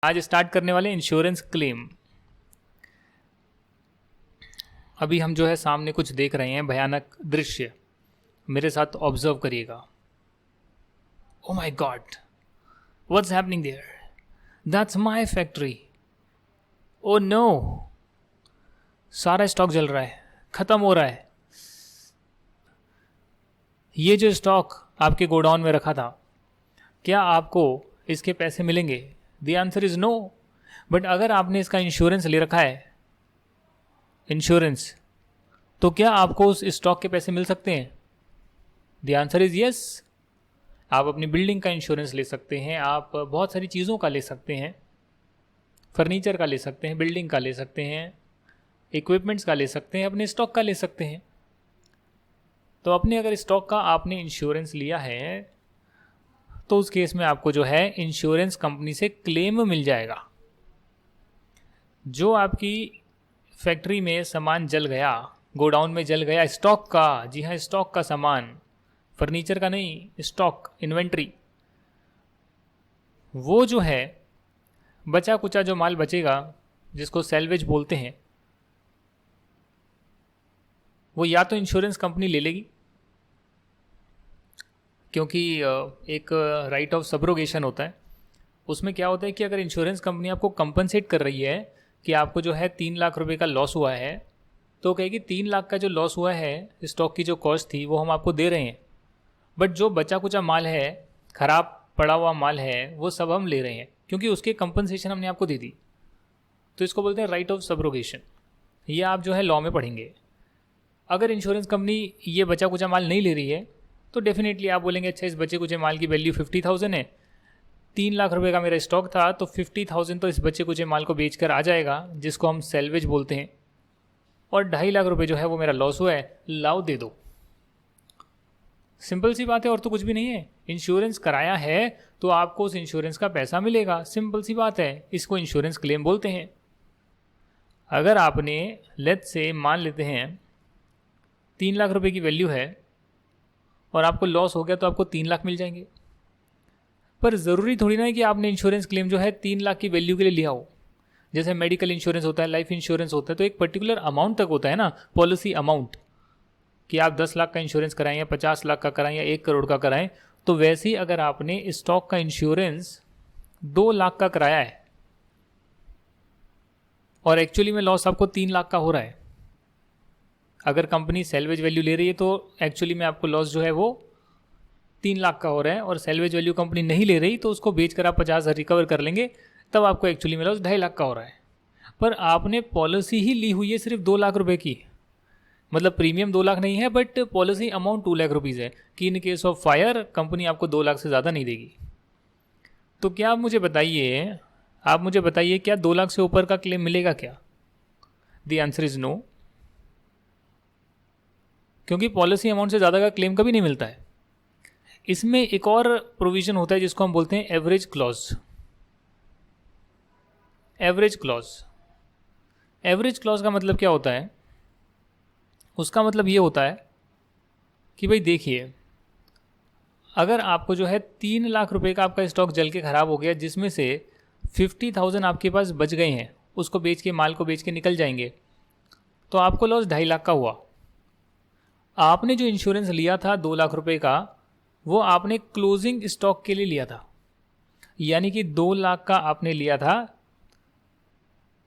आज स्टार्ट करने वाले इंश्योरेंस क्लेम। अभी हम जो है सामने कुछ देख रहे हैं, भयानक दृश्य। मेरे साथ ऑब्जर्व करिएगा। Oh my god, what's happening there? That's my factory. Oh no, सारा स्टॉक जल रहा है, खत्म हो रहा है। ये जो स्टॉक आपके गोडाउन में रखा था, क्या आपको इसके पैसे मिलेंगे? The answer is no. But अगर आपने इसका इंश्योरेंस ले रखा है, इंश्योरेंस, तो क्या आपको उस स्टॉक के पैसे मिल सकते हैं? The answer is yes. आप अपनी बिल्डिंग का इंश्योरेंस ले सकते हैं, आप बहुत सारी चीज़ों का ले सकते हैं, फर्नीचर का ले सकते हैं, बिल्डिंग का ले सकते हैं, इक्विपमेंट्स का ले सकते हैं, अपने स्टॉक का ले सकते हैं। तो अपने अगर स्टॉक का आपने इंश्योरेंस लिया है तो उस केस में आपको जो है इंश्योरेंस कंपनी से क्लेम मिल जाएगा। जो आपकी फैक्ट्री में सामान जल गया, गोडाउन में जल गया, स्टॉक का, जी हाँ स्टॉक का सामान, फर्नीचर का नहीं, स्टॉक, इन्वेंट्री, वो जो है बचा कुचा जो माल बचेगा, जिसको सेल्वेज बोलते हैं, वो या तो इंश्योरेंस कंपनी ले लेगी, क्योंकि एक राइट ऑफ सब्रोगेशन होता है। उसमें क्या होता है कि अगर इंश्योरेंस कंपनी आपको कंपनसेट कर रही है कि आपको जो है 3 लाख रुपए का लॉस हुआ है, तो कहेगी 3 लाख का जो लॉस हुआ है, स्टॉक की जो कॉस्ट थी वो हम आपको दे रहे हैं, बट जो बचा कुचा माल है, ख़राब पड़ा हुआ माल है, वो सब हम ले रहे हैं, क्योंकि उसके कंपनसेशन हमने आपको दे दी। तो इसको बोलते हैं राइट ऑफ सब्रोगेशन। ये आप जो है लॉ में पढ़ेंगे। अगर इंश्योरेंस कंपनी ये बचा कुचा माल नहीं ले रही है तो डेफिनेटली आप बोलेंगे अच्छा इस बचे कुचे माल की वैल्यू 50,000 है, 3 लाख रुपए का मेरा स्टॉक था, तो 50,000 तो इस बचे कुचे माल को बेचकर आ जाएगा, जिसको हम सेल्वेज बोलते हैं, और 2.5 लाख रुपए जो है वो मेरा लॉस हुआ है, लाओ दे दो। सिंपल सी बात है, और तो कुछ भी नहीं है। इंश्योरेंस कराया है तो आपको उस इंश्योरेंस का पैसा मिलेगा, सिंपल सी बात है। इसको इंश्योरेंस क्लेम बोलते हैं। अगर आपने लेट्स से मान लेते हैं 3 लाख रुपए की वैल्यू है और आपको लॉस हो गया, तो आपको 3 लाख मिल जाएंगे। पर ज़रूरी थोड़ी ना है कि आपने इंश्योरेंस क्लेम जो है 3 लाख की वैल्यू के लिए लिया हो। जैसे मेडिकल इंश्योरेंस होता है, लाइफ इंश्योरेंस होता है, तो एक पर्टिकुलर अमाउंट तक होता है ना, पॉलिसी अमाउंट, कि आप 10 लाख का इंश्योरेंस कराएं या 50 लाख का कराएं या 1 करोड़ का कराएं। तो वैसे ही अगर आपने स्टॉक का इंश्योरेंस 2 लाख का कराया है और एक्चुअली में लॉस आपको 3 लाख का हो रहा है, अगर कंपनी सेल्वेज वैल्यू ले रही है तो एक्चुअली में आपको लॉस जो है वो 3 लाख का हो रहा है, और सेल्वेज वैल्यू कंपनी नहीं ले रही तो उसको बेचकर आप 50,000 रिकवर कर लेंगे, तब आपको एक्चुअली में लॉस 2.5 लाख का हो रहा है। पर आपने पॉलिसी ही ली हुई है सिर्फ 2 लाख रुपए की, मतलब प्रीमियम 2 लाख नहीं है, but policy amount 2 lakh rupees है, कि in case of fire company आपको 2 लाख से ज़्यादा नहीं देगी। तो क्या आप मुझे बताइए क्या 2 लाख से ऊपर का क्लेम मिलेगा क्या? द आंसर इज नो, क्योंकि पॉलिसी अमाउंट से ज़्यादा का क्लेम कभी नहीं मिलता है। इसमें एक और प्रोविजन होता है जिसको हम बोलते हैं average clause. Average clause, average clause का मतलब क्या होता है? उसका मतलब ये होता है कि भाई देखिए, अगर आपको जो है 3 लाख रुपए का आपका स्टॉक जल के ख़राब हो गया, जिसमें से 50,000 आपके पास बच गए हैं, उसको बेच के, माल को बेच के निकल जाएंगे, तो आपको लॉस 2.5 लाख का हुआ। आपने जो इंश्योरेंस लिया था 2 लाख रुपए का, वो आपने क्लोजिंग स्टॉक के लिए लिया था, यानी कि 2 लाख का आपने लिया था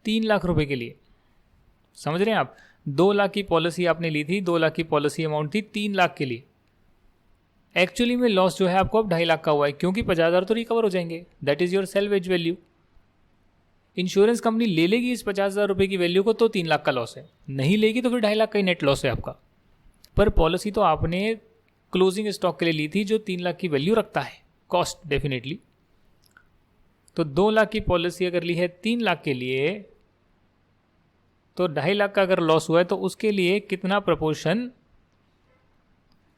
3 लाख रुपए के लिए। समझ रहे हैं आप? 2 लाख की पॉलिसी आपने ली थी, 2 लाख की पॉलिसी अमाउंट थी 3 लाख के लिए। एक्चुअली में लॉस जो है आपको अब 2.5 लाख का हुआ है, क्योंकि 50,000 तो रिकवर हो जाएंगे, that is your salvage value. Insurance company ले लेगी इस 50,000 रुपये की वैल्यू को तो 3 लाख का लॉस है, नहीं लेगी तो फिर 2.5 लाख का ही नेट लॉस है आपका। पर पॉलिसी तो आपने क्लोजिंग स्टॉक के लिए ली थी जो 3 लाख की वैल्यू रखता है, कॉस्ट डेफिनेटली। तो 2 लाख की पॉलिसी अगर ली है 3 लाख के लिए, तो 2.5 लाख का अगर लॉस हुआ है तो उसके लिए कितना प्रपोर्शन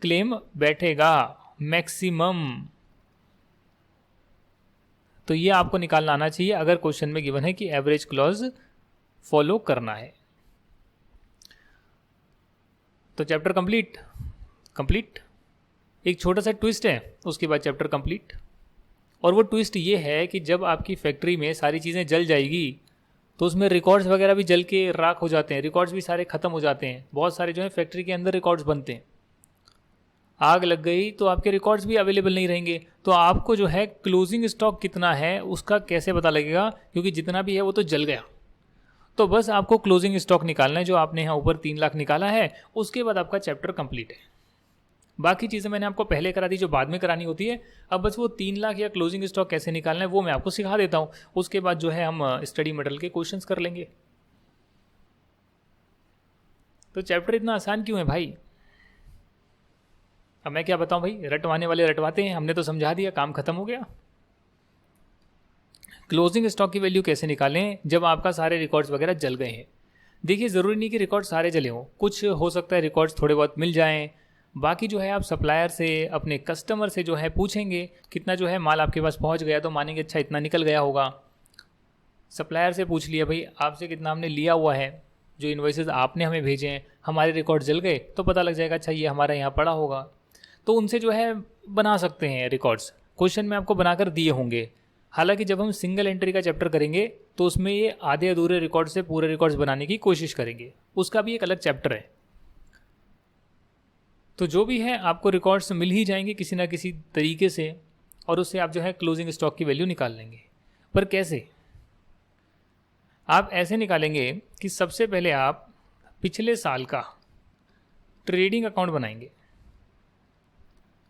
क्लेम बैठेगा? मैक्सिमम। तो ये आपको निकालना आना चाहिए अगर क्वेश्चन में गिवन है कि एवरेज क्लॉज फॉलो करना है। तो चैप्टर कंप्लीट। एक छोटा सा ट्विस्ट है, उसके बाद चैप्टर कंप्लीट। और वो ट्विस्ट ये है कि जब आपकी फैक्ट्री में सारी चीज़ें जल जाएगी तो उसमें रिकॉर्ड्स वगैरह भी जल के राख हो जाते हैं, रिकॉर्ड्स भी सारे ख़त्म हो जाते हैं। बहुत सारे जो है फैक्ट्री के अंदर रिकॉर्ड्स बनते हैं, आग लग गई तो आपके रिकॉर्ड्स भी अवेलेबल नहीं रहेंगे। तो आपको जो है क्लोजिंग स्टॉक कितना है उसका कैसे पता लगेगा, क्योंकि जितना भी है वो तो जल गया। तो बस आपको क्लोजिंग स्टॉक निकालना है, जो आपने यहाँ ऊपर 3 लाख निकाला है, उसके बाद आपका चैप्टर कंप्लीट है। बाकी चीज़ें मैंने आपको पहले करा दी जो बाद में करानी होती है। अब बस वो 3 लाख या क्लोजिंग स्टॉक कैसे निकालना है वो मैं आपको सिखा देता हूँ। उसके बाद जो है हम स्टडी मटेरियल के क्वेश्चंस कर लेंगे। तो चैप्टर इतना आसान क्यों है भाई? अब मैं क्या बताऊं भाई, रटवाने वाले रटवाते हैं, हमने तो समझा दिया, काम खत्म हो गया। क्लोजिंग स्टॉक की वैल्यू कैसे निकालें जब आपका सारे रिकॉर्ड्स वगैरह जल गए हैं? देखिए, ज़रूरी नहीं कि रिकॉर्ड सारे जले हों, कुछ हो सकता है रिकॉर्ड्स थोड़े बहुत मिल जाएं। बाकी जो है आप सप्लायर से, अपने कस्टमर से जो है पूछेंगे कितना जो है माल आपके पास पहुंच गया, तो मानेंगे अच्छा इतना निकल गया होगा। सप्लायर से पूछ लिया भाई आपसे कितना हमने लिया हुआ है, जो इन्वॉइसेस आपने हमें भेजे हैं, हमारे रिकॉर्ड जल गए, तो पता लग जाएगा अच्छा ये हमारा यहाँ पड़ा होगा। तो उनसे जो है बना सकते हैं रिकॉर्ड्स, क्वेश्चन में आपको बनाकर दिए होंगे। हालांकि जब हम सिंगल एंट्री का चैप्टर करेंगे तो उसमें ये आधे अधूरे रिकॉर्ड से पूरे रिकॉर्ड्स बनाने की कोशिश करेंगे, उसका भी एक अलग चैप्टर है। तो जो भी है आपको रिकॉर्ड्स मिल ही जाएंगे किसी ना किसी तरीके से, और उससे आप जो है क्लोजिंग स्टॉक की वैल्यू निकाल लेंगे। पर कैसे? आप ऐसे निकालेंगे कि सबसे पहले आप पिछले साल का ट्रेडिंग अकाउंट बनाएंगे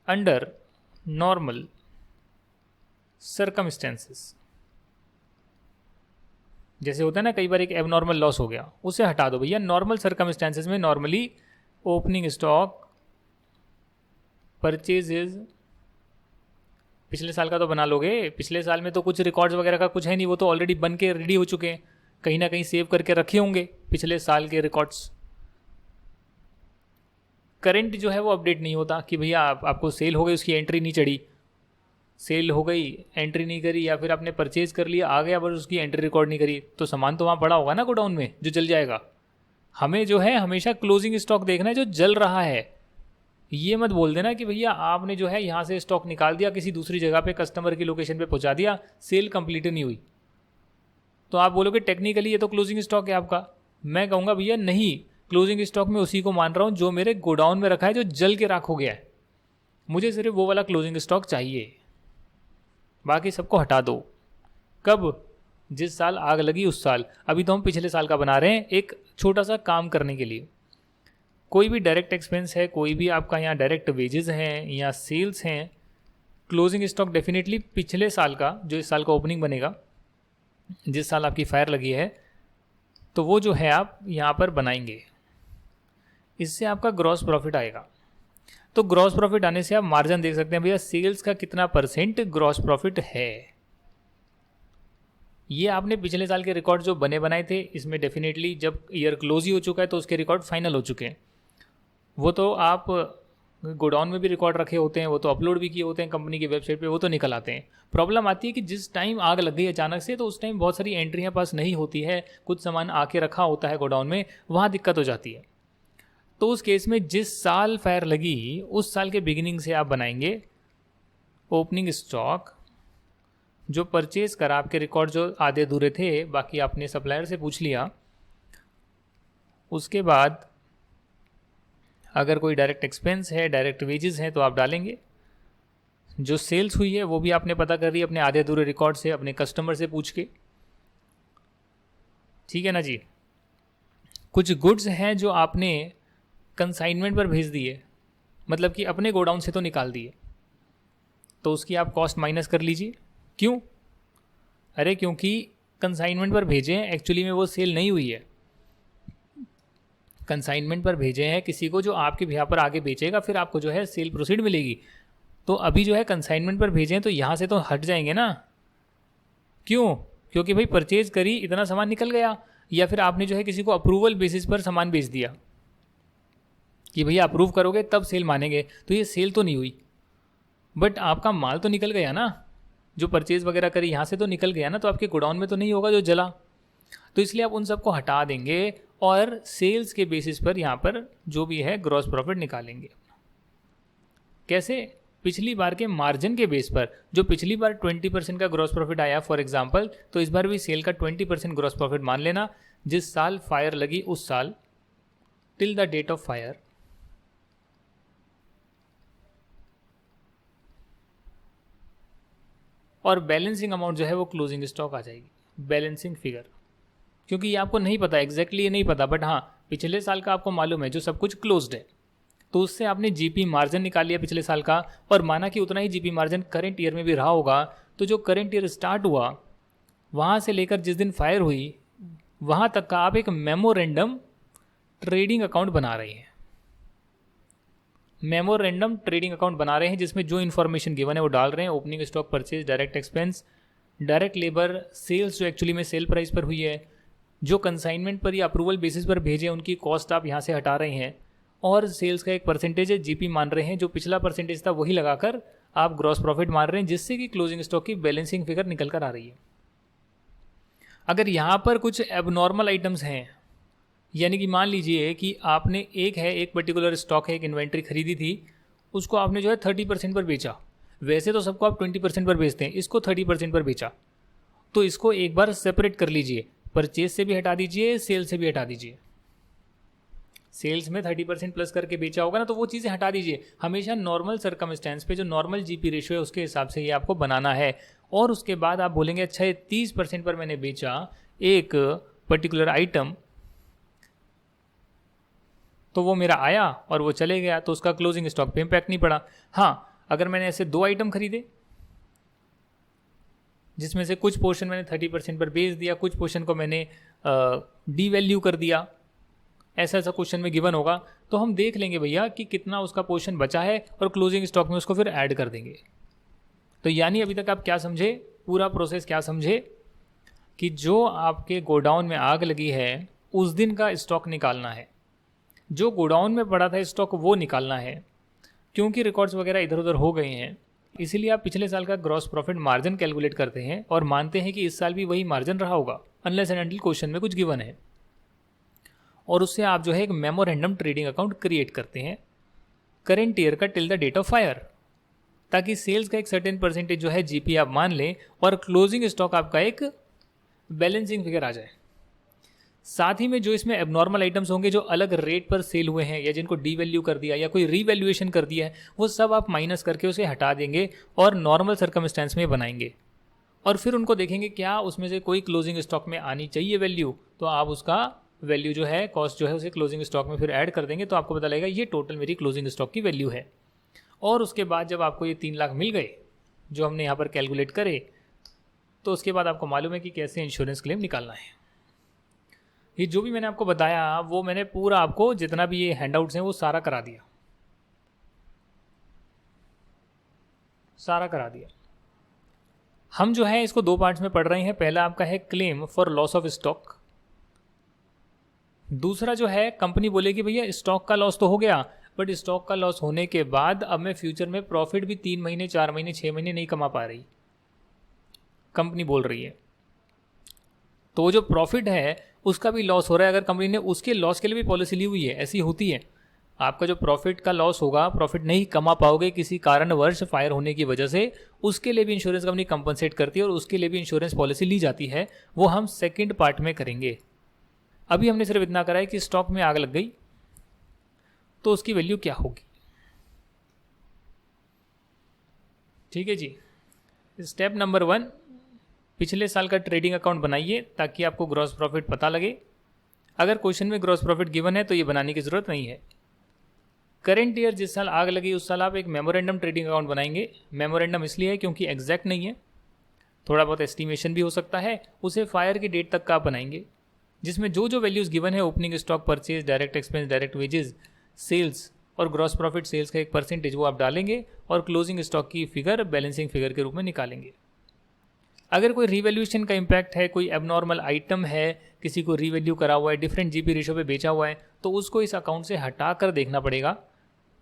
अंडर नॉर्मल सर्कमस्टेंसेस। जैसे होता है ना, कई बार एक एबनॉर्मल लॉस हो गया, उसे हटा दो भैया। नॉर्मल सर्कमस्टेंसेस में नॉर्मली ओपनिंग स्टॉक, परचेजेज, पिछले साल का तो बना लोगे। पिछले साल में तो कुछ रिकॉर्ड्स वगैरह का कुछ है नहीं, वो तो ऑलरेडी बन के रेडी हो चुके हैं, कहीं ना कहीं सेव करके रखे होंगे पिछले साल के रिकॉर्ड्स। करंट जो है वो अपडेट नहीं होता कि भैया आपको सेल हो गई, उसकी एंट्री नहीं चढ़ी, सेल हो गई एंट्री नहीं करी, या फिर आपने परचेज कर लिया आ गया बस उसकी एंट्री रिकॉर्ड नहीं करी, तो सामान तो वहाँ पड़ा होगा ना गोडाउन में जो जल जाएगा। हमें जो है हमेशा क्लोजिंग स्टॉक देखना है जो जल रहा है। ये मत बोल देना कि भैया आपने जो है यहाँ से स्टॉक निकाल दिया, किसी दूसरी जगह पे कस्टमर की लोकेशन पे पहुँचा दिया, सेल कंप्लीट नहीं हुई, तो आप बोलोगे टेक्निकली ये तो क्लोजिंग स्टॉक है आपका। मैं कहूँगा भैया नहीं, क्लोजिंग स्टॉक में उसी को मान रहा हूँ जो मेरे गोडाउन में रखा है, जो जल के राख हो गया है, मुझे सिर्फ वो वाला क्लोजिंग स्टॉक चाहिए, बाकी सबको हटा दो। कब? जिस साल आग लगी उस साल। अभी तो हम पिछले साल का बना रहे हैं एक छोटा सा काम करने के लिए। कोई भी डायरेक्ट एक्सपेंस है, कोई भी आपका यहाँ डायरेक्ट वेजेस हैं या सेल्स हैं, क्लोजिंग स्टॉक डेफिनेटली पिछले साल का, जो इस साल का ओपनिंग बनेगा, जिस साल आपकी फायर लगी है, तो वो जो है आप यहाँ पर बनाएंगे। इससे आपका ग्रॉस प्रॉफिट आएगा। तो ग्रॉस प्रॉफिट आने से आप मार्जिन देख सकते हैं भैया सेल्स का कितना परसेंट ग्रॉस प्रॉफिट है। ये आपने पिछले साल के रिकॉर्ड जो बने बनाए थे, इसमें डेफिनेटली जब ईयर क्लोज ही हो चुका है तो उसके रिकॉर्ड फाइनल हो चुके हैं। वो तो आप गोडाउन में भी रिकॉर्ड रखे होते हैं, वो तो अपलोड भी किए होते हैं कंपनी की वेबसाइट पे, वो तो निकल आते हैं। प्रॉब्लम आती है कि जिस टाइम आग लग गई अचानक से, तो उस टाइम बहुत सारी एंट्रियाँ पास नहीं होती है, कुछ सामान आके रखा होता है गोडाउन में, वहाँ दिक्कत हो जाती है। तो उस केस में जिस साल फायर लगी उस साल के बिगिनिंग से आप बनाएंगे ओपनिंग स्टॉक, जो परचेज करा, आपके रिकॉर्ड जो आधे अधूरे थे, बाकी आपने सप्लायर से पूछ लिया। उसके बाद अगर कोई डायरेक्ट एक्सपेंस है, डायरेक्ट वेजेस हैं, तो आप डालेंगे। जो सेल्स हुई है वो भी आपने पता कर ली अपने आधे अधूरे रिकॉर्ड से, अपने कस्टमर से पूछ के। ठीक है ना जी। कुछ गुड्स हैं जो आपने कंसाइनमेंट पर भेज दिए, मतलब कि अपने गोडाउन से तो निकाल दिए, तो उसकी आप कॉस्ट माइनस कर लीजिए। क्यों? अरे क्योंकि कंसाइनमेंट पर भेजे हैं, एक्चुअली में वो सेल नहीं हुई है। कंसाइनमेंट पर भेजे हैं किसी को जो आपके भैया पर आगे बेचेगा, फिर आपको जो है सेल प्रोसीड मिलेगी। तो अभी जो है कंसाइनमेंट पर भेजे हैं तो यहाँ से तो हट जाएंगे ना। क्यों? क्योंकि भाई परचेज करी, इतना सामान निकल गया, या फिर आपने जो है किसी को अप्रूवल बेसिस पर सामान बेच दिया कि भैया अप्रूव करोगे तब सेल मानेंगे, तो ये सेल तो नहीं हुई, बट आपका माल तो निकल गया ना, जो परचेज वगैरह करी यहाँ से तो निकल गया ना, तो आपके गोडाउन में तो नहीं होगा जो जला। तो इसलिए आप उन सबको हटा देंगे और सेल्स के बेसिस पर यहाँ पर जो भी है ग्रॉस प्रॉफिट निकालेंगे। कैसे? पिछली बार के मार्जिन के बेस पर, जो पिछली बार 20% का ग्रॉस प्रॉफिट आया फॉर एग्जांपल, तो इस बार भी सेल का 20% ग्रॉस प्रॉफिट मान लेना। जिस साल फायर लगी उस साल till the date of fire, और बैलेंसिंग अमाउंट जो है वो क्लोजिंग स्टॉक आ जाएगी, बैलेंसिंग फिगर। क्योंकि ये आपको नहीं पता एग्जैक्टली, ये नहीं पता, बट हाँ पिछले साल का आपको मालूम है जो सब कुछ क्लोज्ड है, तो उससे आपने जीपी मार्जिन निकाल लिया पिछले साल का, और माना कि उतना ही जीपी मार्जिन करंट ईयर में भी रहा होगा। तो जो करंट ईयर स्टार्ट हुआ वहाँ से लेकर जिस दिन फायर हुई वहाँ तक का आप एक मेमोरेंडम ट्रेडिंग अकाउंट बना रहे हैं। मेमोरेंडम ट्रेडिंग अकाउंट बना रहे हैं जिसमें जो इन्फॉर्मेशन गिवन है वो डाल रहे हैं। Opening stock purchase, direct expense, direct labour, sales जो एक्चुअली में सेल प्राइस पर हुई है, जो कंसाइनमेंट पर या अप्रूवल बेसिस पर भेजे उनकी कॉस्ट आप यहाँ से हटा रहे हैं, और सेल्स का एक परसेंटेज है जीपी मान रहे हैं, जो पिछला परसेंटेज था वही लगाकर आप ग्रॉस प्रॉफिट मान रहे हैं, जिससे कि क्लोजिंग स्टॉक की बैलेंसिंग फिगर निकल कर आ रही है। अगर यहाँ पर कुछ एबनॉर्मल आइटम्स हैं, यानी कि मान लीजिए कि आपने एक पर्टिकुलर स्टॉक है, एक इन्वेंट्री खरीदी थी, उसको आपने जो है 30% पर बेचा। वैसे तो सबको आप 20% पर बेचते हैं, इसको 30% पर बेचा, तो इसको एक बार सेपरेट कर लीजिए, परचेज से भी हटा दीजिए, सेल से भी हटा दीजिए। सेल्स में 30% प्लस करके बेचा होगा ना, तो वो चीज़ें हटा दीजिए। हमेशा नॉर्मल सर्कमस्टेंस पे जो नॉर्मल जीपी रेशियो है उसके हिसाब से ये आपको बनाना है। और उसके बाद आप बोलेंगे अच्छा ये 30% पर मैंने बेचा एक पर्टिकुलर आइटम, तो वो मेरा आया और वो चले गया, तो उसका क्लोजिंग स्टॉक पे इम्पैक्ट नहीं पड़ा। हाँ, अगर मैंने ऐसे 2 आइटम खरीदे जिसमें से कुछ पोर्शन मैंने 30% पर बेच दिया, कुछ पोर्शन को मैंने डी वैल्यू कर दिया, ऐसा क्वेश्चन में गिवन होगा, तो हम देख लेंगे भैया कि कितना उसका पोर्शन बचा है और क्लोजिंग स्टॉक में उसको फिर ऐड कर देंगे। तो यानी अभी तक आप क्या समझे, पूरा प्रोसेस क्या समझे, कि जो आपके गोडाउन में आग लगी है उस दिन का स्टॉक निकालना है, जो गोडाउन में पड़ा था स्टॉक वो निकालना है। क्योंकि रिकॉर्ड्स वगैरह इधर उधर हो गए हैं, इसीलिए आप पिछले साल का ग्रॉस प्रॉफिट मार्जिन कैलकुलेट करते हैं और मानते हैं कि इस साल भी वही मार्जिन रहा होगा, अनलेस एंड अनटिल क्वेश्चन में कुछ गिवन है, और उससे आप जो है एक मेमोरेंडम ट्रेडिंग अकाउंट क्रिएट करते हैं करेंट ईयर का till the date of fire, ताकि सेल्स का एक सर्टेन परसेंटेज जो है जीपी आप मान लें और क्लोजिंग स्टॉक आपका एक बैलेंसिंग फिगर आ जाए। साथ ही में जो इसमें एबनॉर्मल आइटम्स होंगे जो अलग रेट पर सेल हुए हैं या जिनको डी वैल्यू कर दिया या कोई रीवैल्यूएशन कर दिया है, वो सब आप माइनस करके उसे हटा देंगे और नॉर्मल सर्कमस्टेंस में बनाएंगे, और फिर उनको देखेंगे क्या उसमें से कोई क्लोजिंग स्टॉक में आनी चाहिए वैल्यू, तो आप उसका वैल्यू जो है, कॉस्ट जो है, उसे क्लोजिंग स्टॉक में फिर ऐड कर देंगे, तो आपको पता लगेगा ये टोटल मेरी क्लोजिंग स्टॉक की वैल्यू है। और उसके बाद जब आपको ये 3 लाख मिल गए जो हमने यहाँ पर कैलकुलेट करे, तो उसके बाद आपको मालूम है कि कैसे इंश्योरेंस क्लेम निकालना है। ये जो भी मैंने आपको बताया वो मैंने पूरा आपको जितना भी ये हैंडआउट्स हैं वो सारा करा दिया, सारा करा दिया। हम जो है इसको 2 पार्ट्स में पढ़ रहे हैं। पहला आपका है claim for loss of stock, दूसरा जो है कंपनी बोलेगी भैया स्टॉक का लॉस तो हो गया, बट स्टॉक का लॉस होने के बाद अब मैं फ्यूचर में प्रॉफिट भी 3 महीने 4 महीने 6 महीने नहीं कमा पा रही, कंपनी बोल रही है, तो वो जो प्रॉफिट है उसका भी लॉस हो रहा है। अगर कंपनी ने उसके लॉस के लिए भी पॉलिसी ली हुई है, ऐसी होती है, आपका जो प्रॉफिट का लॉस होगा, प्रॉफिट नहीं कमा पाओगे किसी कारणवश फायर होने की वजह से, उसके लिए भी इंश्योरेंस कंपनी कंपनसेट करती है और उसके लिए भी इंश्योरेंस पॉलिसी ली जाती है। वो हम सेकेंड पार्ट में करेंगे। अभी हमने सिर्फ इतना करा है कि स्टॉक में आग लग गई तो उसकी वैल्यू क्या होगी। ठीक है जी। स्टेप नंबर 1, पिछले साल का ट्रेडिंग अकाउंट बनाइए ताकि आपको ग्रॉस प्रॉफिट पता लगे। अगर क्वेश्चन में ग्रॉस प्रॉफिट गिवन है तो ये बनाने की ज़रूरत नहीं है। करेंट ईयर जिस साल आग लगी उस साल आप एक मेमोरेंडम ट्रेडिंग अकाउंट बनाएंगे। मेमोरेंडम इसलिए है क्योंकि एग्जैक्ट नहीं है, थोड़ा बहुत एस्टिमेशन भी हो सकता है। उसे फायर की डेट तक का आप बनाएंगे जिसमें जो जो वैल्यूज़ गिवन है, opening stock, purchase, direct expense, direct wages, sales और ग्रॉस प्रॉफिट, सेल्स का एक परसेंटेज वो आप डालेंगे और क्लोजिंग स्टॉक की फिगर बैलेंसिंग फिगर के रूप में निकालेंगे। अगर कोई रीवैल्यूएशन का इम्पैक्ट है, कोई एबनॉर्मल आइटम है, किसी को रीवैल्यू करा हुआ है, डिफरेंट जीपी रेशो पे बेचा हुआ है, तो उसको इस अकाउंट से हटा कर देखना पड़ेगा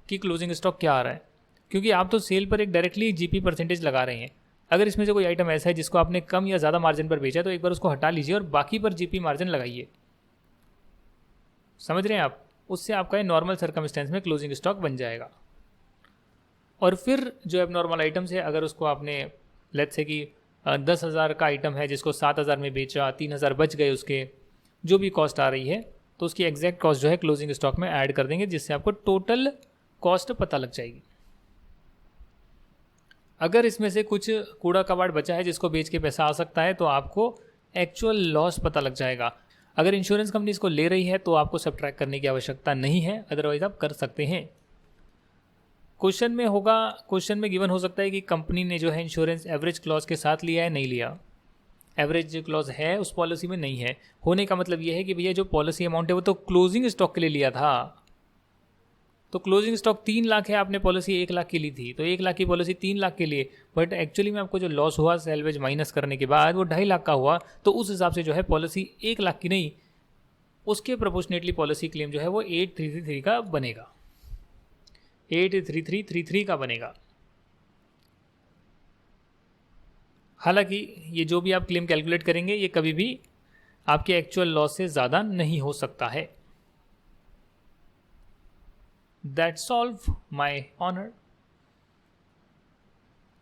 कि क्लोजिंग स्टॉक क्या आ रहा है, क्योंकि आप तो सेल पर एक डायरेक्टली जीपी परसेंटेज लगा रहे हैं। अगर इसमें से कोई आइटम ऐसा है जिसको आपने कम या ज़्यादा मार्जिन पर बेचा है तो एक बार उसको हटा लीजिए और बाकी पर जीपी मार्जिन लगाइए। समझ रहे हैं आप? उससे आपका नॉर्मल सर्कमस्टेंस में क्लोजिंग स्टॉक बन जाएगा। और फिर जो एबनॉर्मल आइटम्स है, अगर उसको आपने लेट्स से कि 10,000 का आइटम है जिसको 7,000 में बेचा, 3,000 बच गए, उसके जो भी कॉस्ट आ रही है तो उसकी एग्जैक्ट कॉस्ट जो है क्लोजिंग स्टॉक में ऐड कर देंगे, जिससे आपको टोटल कॉस्ट पता लग जाएगी। अगर इसमें से कुछ कूड़ा कबाड़ बचा है जिसको बेच के पैसा आ सकता है तो आपको एक्चुअल लॉस पता लग जाएगा। अगर इंश्योरेंस कंपनी इसको ले रही है तो आपको सब्ट्रैक्ट करने की आवश्यकता नहीं है, अदरवाइज आप कर सकते हैं। क्वेश्चन में होगा, क्वेश्चन में गिवन हो सकता है कि कंपनी ने जो है इंश्योरेंस एवरेज क्लॉज के साथ लिया है, नहीं लिया। एवरेज क्लॉज है उस पॉलिसी में, नहीं है। होने का मतलब ये है कि भैया जो पॉलिसी अमाउंट है वो तो क्लोजिंग स्टॉक के लिए लिया था, तो क्लोजिंग स्टॉक 3 लाख है, आपने पॉलिसी 1 लाख की ली थी, तो 1 लाख की पॉलिसी 3 लाख के लिए, बट एक्चुअली में आपको जो लॉस हुआ सेल्वेज माइनस करने के बाद वो 2.5 लाख का हुआ, तो उस हिसाब से जो है पॉलिसी 1 लाख की नहीं, उसके प्रोपोर्शनेटली पॉलिसी क्लेम जो है वो 8333 का बनेगा, 83333 का बनेगा। हालांकि ये जो भी आप क्लेम कैलकुलेट करेंगे ये कभी भी आपके एक्चुअल लॉस से ज़्यादा नहीं हो सकता है। That's all, my honor.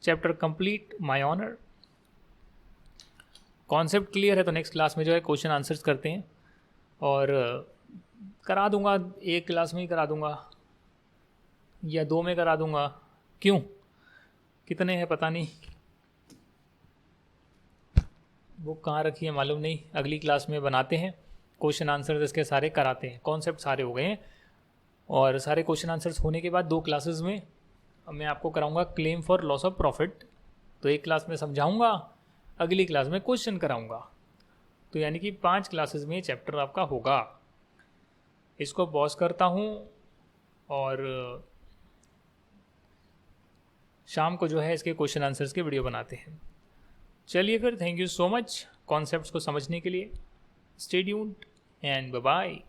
Chapter complete, my honour. Concept clear है तो नेक्स्ट क्लास में जो है क्वेश्चन आंसर्स करते हैं, और करा दूंगा, एक क्लास में ही करा दूंगा या 2 में करा दूंगा, क्यों, कितने हैं पता नहीं, वो कहाँ रखी है मालूम नहीं। अगली क्लास में बनाते हैं क्वेश्चन आंसर्स, इसके सारे कराते हैं, कॉन्सेप्ट सारे हो गए हैं, और सारे क्वेश्चन आंसर्स होने के बाद 2 क्लासेस में मैं आपको कराऊंगा claim for loss of profit. तो एक क्लास में समझाऊंगा, अगली क्लास में क्वेश्चन कराऊंगा, तो यानी कि 5 क्लासेस में चैप्टर आपका होगा। इसको पॉज करता हूँ और शाम को जो है इसके क्वेश्चन आंसर्स के वीडियो बनाते हैं। चलिए फिर, thank you so much concepts को समझने के लिए। Stay tuned and bye bye.